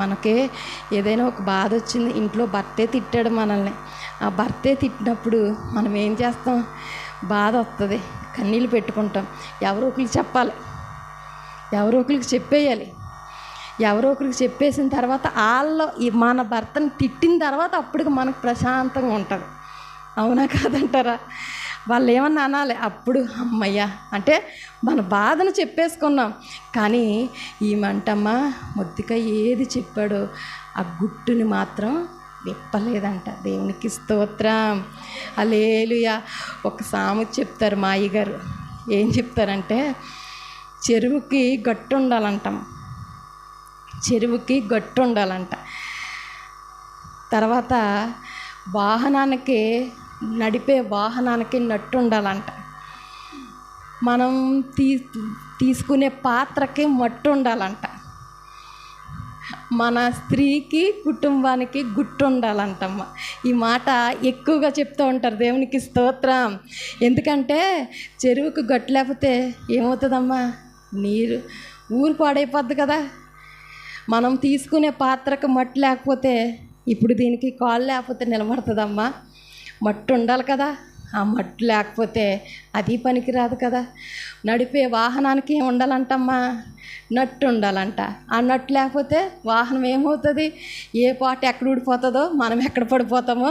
మనకే ఏదైనా ఒక బాధ వచ్చింది, ఇంట్లో భర్తే తిట్టాడు మనల్ని. ఆ భర్తే తిట్టినప్పుడు మనం ఏం చేస్తాం? బాధ వస్తుంది, కన్నీళ్ళు పెట్టుకుంటాం. ఎవరో ఒకరికి చెప్పాలి, ఎవరో ఒకరికి చెప్పేయాలి. ఎవరో ఒకరికి చెప్పేసిన తర్వాత వాళ్ళు మన భర్తను తిట్టిన తర్వాత అప్పుడు మనకు ప్రశాంతంగా ఉంటుంది. అవునా కాదంటారా? వాళ్ళు ఏమన్నా అనాలి, అప్పుడు అమ్మయ్య అంటే మన బాధను చెప్పేసుకున్నాం. కానీ ఈమంటమ్మా మొద్దుగా ఏది చెప్పాడో ఆ గుట్టుని మాత్రం విప్పలేదంట. దేవునికి స్తోత్రం, హల్లెలూయా. ఒక సామెత చెప్తారు మా అయ్యగారు. ఏం చెప్తారంటే, చెరువుకి గట్టు ఉండాలంటాం, చెరువుకి గట్టు ఉండాలంట. తర్వాత వాహనానికి, నడిపే వాహనానికి నట్టు ఉండాలంట. మనం తీసుకునే పాత్రకి మట్టు ఉండాలంట. మన స్త్రీకి, కుటుంబానికి గుట్టు ఉండాలంటమ్మ. ఈ మాట ఎక్కువగా చెప్తూ ఉంటారు. దేవునికి స్తోత్రం. ఎందుకంటే చెరువుకు గట్టు లేకపోతే ఏమవుతుందమ్మా? నీరు ఊరు పాడైపోద్ది కదా. మనం తీసుకునే పాత్రకు మట్టి లేకపోతే, ఇప్పుడు దీనికి కాళ్ళు లేకపోతే నిలబడుతుందమ్మా? మట్టు ఉండాలి కదా. ఆ మట్టు లేకపోతే అది పనికిరాదు కదా. నడిపే వాహనానికి ఏం ఉండాలంటమ్మా? నట్టు ఉండాలంట. ఆ నట్టు లేకపోతే వాహనం ఏమవుతుంది? ఏ పాట ఎక్కడ ఊడిపోతుందో, మనం ఎక్కడ పడిపోతామో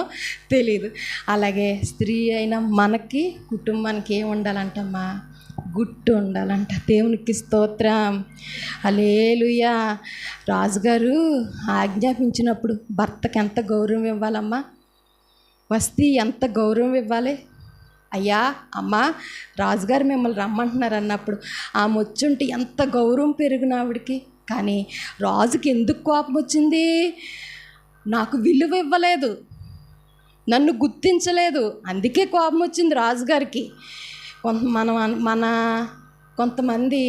తెలీదు. అలాగే స్త్రీ అయిన మనకి, కుటుంబానికి ఏం ఉండాలంటమ్మా? గుట్టు ఉండాలంట. దేవునికి స్తోత్రం, హల్లెలూయా. రాజుగారు ఆజ్ఞాపించినప్పుడు భర్తకి ఎంత గౌరవం ఇవ్వాలమ్మా? వస్తీ ఎంత గౌరవం ఇవ్వాలి? అయ్యా, అమ్మ, రాజుగారు మిమ్మల్ని రమ్మంటున్నారు అన్నప్పుడు ఆమె వచ్చుంటే ఎంత గౌరవం పెరిగిన ఆవిడికి. కానీ రాజుకి ఎందుకు కోపం వచ్చింది? నాకు విలువ ఇవ్వలేదు, నన్ను గుర్తించలేదు, అందుకే కోపం వచ్చింది రాజుగారికి. కొంతమంది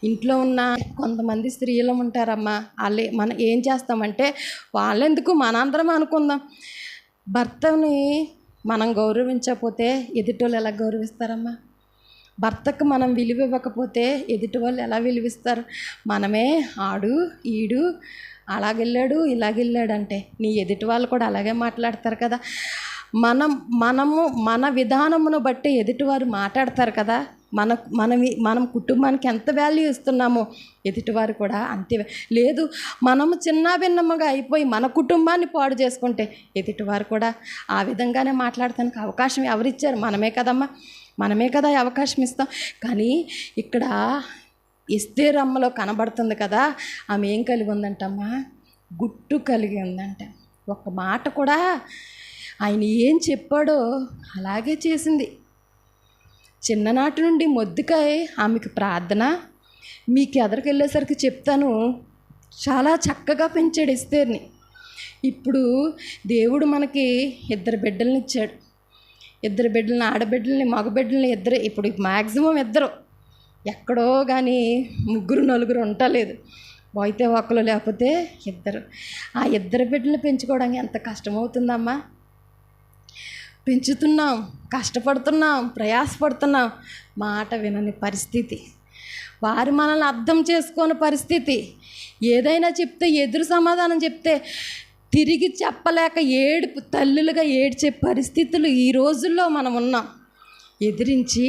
ఇంట్లో ఉన్న కొంతమంది స్త్రీలు ఉంటారమ్మా. మనం ఏం చేస్తామంటే, వాళ్ళెందుకు, మనందరం అనుకుందాం. భర్తని మనం గౌరవించకపోతే ఎదుటి ఎలా గౌరవిస్తారమ్మా? భర్తకు మనం విలువ ఇవ్వకపోతే ఎదుటి వాళ్ళు ఎలా విలువిస్తారు? మనమే ఆడు ఈడు అలాగెళ్ళాడు ఇలాగెళ్ళాడు అంటే నీ ఎదుటి వాళ్ళు కూడా అలాగే మాట్లాడతారు కదా. మనము మన విధానమును బట్టి ఎదుటివారు మాట్లాడతారు కదా. మనం కుటుంబానికి ఎంత వాల్యూ ఇస్తున్నామో ఎదుటివారు కూడా అంతే. లేదు, మనము చిన్నాభిన్నముగా అయిపోయి మన కుటుంబాన్ని పాడు చేసుకుంటే ఎదుటివారు కూడా ఆ విధంగానే మాట్లాడటానికి అవకాశం ఎవరిచ్చారు? మనమే కదమ్మా, మనమే కదా అవకాశం ఇస్తాం. కానీ ఇక్కడ ఎస్తేరు అమ్మలో కనబడుతుంది కదా, ఆమె ఏం కలిగి ఉందంటమ్మా? గుట్టు కలిగి ఉందంట. ఒక్క మాట కూడా ఆయన ఏం చెప్పాడో అలాగే చేసింది. చిన్ననాటి నుండి మొద్దుకాయ ఆమెకు ప్రార్థన, మీకు ఎదరికెళ్ళేసరికి చెప్తాను, చాలా చక్కగా పెంచాడు ఎస్తేర్ని. ఇప్పుడు దేవుడు మనకి 2 బిడ్డలని ఇచ్చాడు. 2 బిడ్డలని, ఆడబిడ్డలని, మగబిడ్డలని ఇద్దరు. ఇప్పుడు మ్యాక్సిమం 2, ఎక్కడో కానీ 3 4 ఉండలేదు. అయితే ఒకరు లేకపోతే 2. ఆ 2 బిడ్డలు పెంచుకోవడానికి ఎంత కష్టమవుతుందమ్మా? పెంచుతున్నాం, కష్టపడుతున్నాం, ప్రయాసపడుతున్నాం, మాట వినని పరిస్థితి, వారు మనల్ని అర్థం చేసుకోని పరిస్థితి. ఏదైనా చెప్తే ఎదురు సమాధానం చెప్తే తిరిగి చెప్పలేక ఏడుపు తల్లులుగా ఏడ్చే పరిస్థితులు ఈ రోజుల్లో మనం ఉన్నాం. ఎదిరించి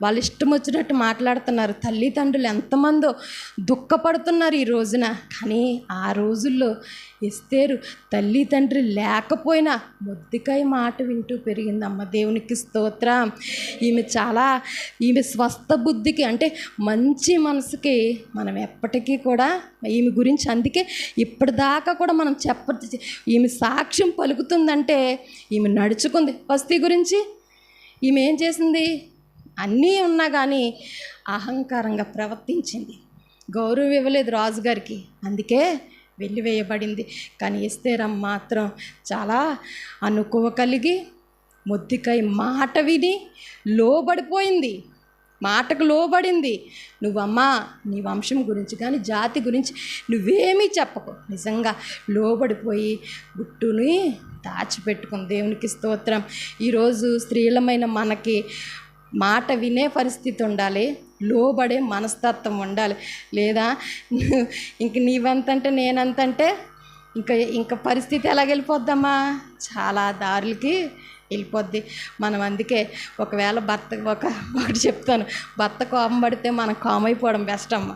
వాళ్ళు ఇష్టం వచ్చినట్టు మాట్లాడుతున్నారు. తల్లిదండ్రులు ఎంతమందో దుఃఖపడుతున్నారు ఈ రోజున. కానీ ఆ రోజుల్లో ఎస్తేరు తల్లి తండ్రి లేకపోయినా మొద్దుకాయ మాట వింటూ పెరిగిందమ్మ. దేవునికి స్తోత్రం. ఈమె స్వస్థ బుద్ధికి, అంటే మంచి మనసుకి మనం ఎప్పటికీ కూడా ఈమె గురించి, అందుకే ఇప్పటిదాకా కూడా మనం ఈమె సాక్ష్యం పలుకుతుందంటే ఈమె నడుచుకుంది. వస్తీ గురించి ఈమె ఏం చేసింది? అన్నీ ఉన్నా కానీ అహంకారంగా ప్రవర్తించింది. గౌరవం ఇవ్వలేదు రాజుగారికి, అందుకే వెలివేయబడింది. కానీ ఎస్తేరమ్మ మాత్రం చాలా అనుకువ కలిగి మొద్దుకాయ మాట విని లోబడిపోయింది. మాటకు లోబడింది. నువ్వమ్మా నీ వంశం గురించి కానీ జాతి గురించి నువ్వేమీ చెప్పకు, నిజంగా లోబడిపోయి గుట్టుని దాచిపెట్టుకుంది. దేవునికి స్తోత్రం. ఈరోజు స్త్రీలమైన మనకి మాట వినే పరిస్థితి ఉండాలి. లోబడే మనస్తత్వం ఉండాలి. లేదా ఇంక నీవంతంటే నేనంతంటే ఇంకా పరిస్థితి ఎలాగెళ్ళిపోద్దమ్మా, చాలా దారులకి వెళ్ళిపోద్ది. మనం అందుకే ఒకవేళ ఒకటి చెప్తాను, భర్త కోపం పడితే మనం కామ్ అయిపోవడం బెస్ట్ అమ్మ.